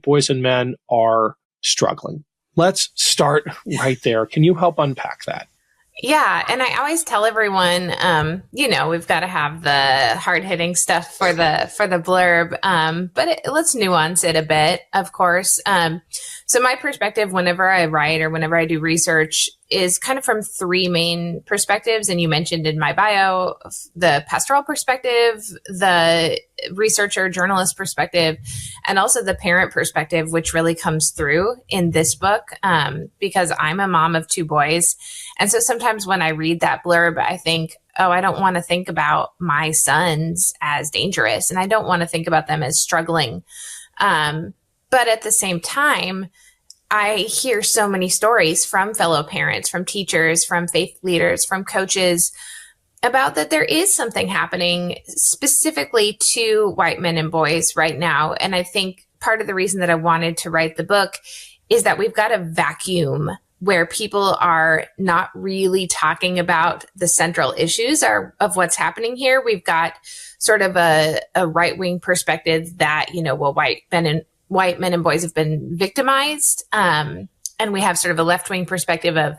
boys and men are struggling. Let's start right there. Can you help unpack that? Yeah. And I always tell everyone, we've got to have the hard-hitting stuff for the blurb. But let's nuance it a bit, of course. So my perspective whenever I write or whenever I do research is kind of from three main perspectives. And you mentioned in my bio, the pastoral perspective, the researcher journalist perspective, and also the parent perspective, which really comes through in this book, because I'm a mom of two boys. And so sometimes when I read that blurb, I think, oh, I don't want to think about my sons as dangerous, and I don't want to think about them as struggling. But at the same time, I hear so many stories from fellow parents, from teachers, from faith leaders, from coaches about that there is something happening specifically to white men and boys right now. And I think part of the reason that I wanted to write the book is that we've got a vacuum where people are not really talking about the central issues of what's happening here. We've got sort of a right-wing perspective that, white men and boys have been victimized. And we have sort of a left-wing perspective of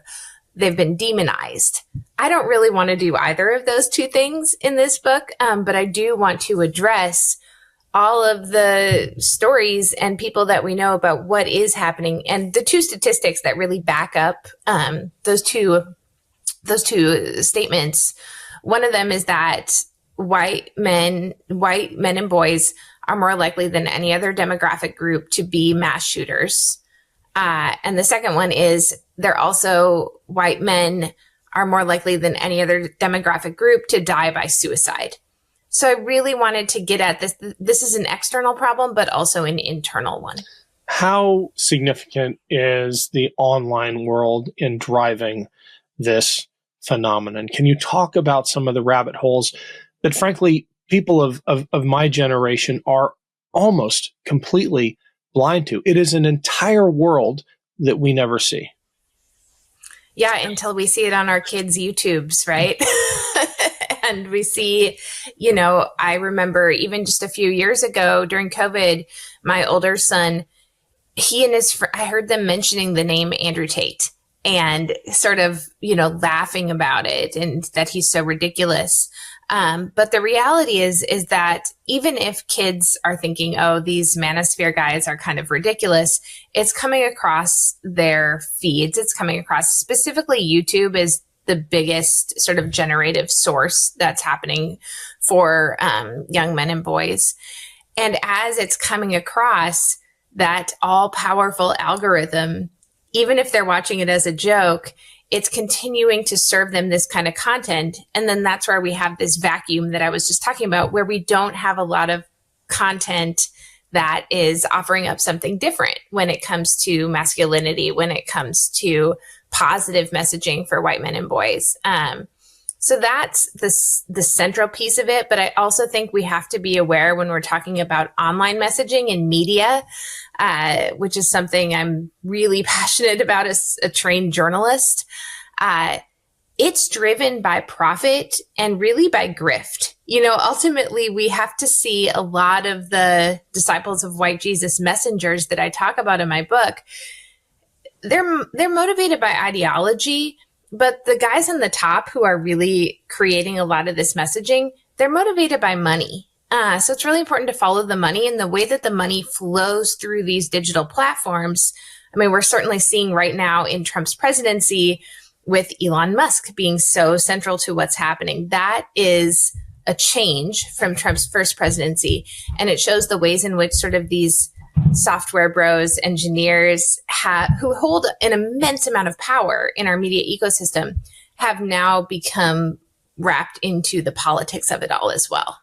they've been demonized. I don't really want to do either of those two things in this book, but I do want to address all of the stories and people that we know about what is happening. And the two statistics that really back up those two statements, one of them is that white men and boys are more likely than any other demographic group to be mass shooters. And the second one is white men are more likely than any other demographic group to die by suicide. So I really wanted to get at this. This is an external problem, but also an internal one. How significant is the online world in driving this phenomenon? Can you talk about some of the rabbit holes that, frankly, people of my generation are almost completely blind to? It is an entire world that we never see. Yeah, until we see it on our kids' YouTubes, right? And we see, I remember even just a few years ago during COVID, my older son, he and I heard them mentioning the name Andrew Tate and sort of, laughing about it and that he's so ridiculous. But the reality is that even if kids are thinking, oh, these manosphere guys are kind of ridiculous, it's coming across their feeds. It's coming across, specifically YouTube is the biggest sort of generative source that's happening for young men and boys. And as it's coming across that all powerful algorithm, even if they're watching it as a joke, it's continuing to serve them this kind of content. And then that's where we have this vacuum that I was just talking about, where we don't have a lot of content that is offering up something different when it comes to masculinity, when it comes to positive messaging for white men and boys. So that's the central piece of it. But I also think we have to be aware when we're talking about online messaging and media, which is something I'm really passionate about as a trained journalist. It's driven by profit and really by grift. Ultimately, we have to see a lot of the disciples of white Jesus messengers that I talk about in my book. They're motivated by ideology, but the guys on the top who are really creating a lot of this messaging, they're motivated by money. So it's really important to follow the money and the way that the money flows through these digital platforms. I mean, we're certainly seeing right now in Trump's presidency with Elon Musk being so central to what's happening. That is a change from Trump's first presidency. And it shows the ways in which sort of these software bros, engineers who hold an immense amount of power in our media ecosystem have now become wrapped into the politics of it all as well.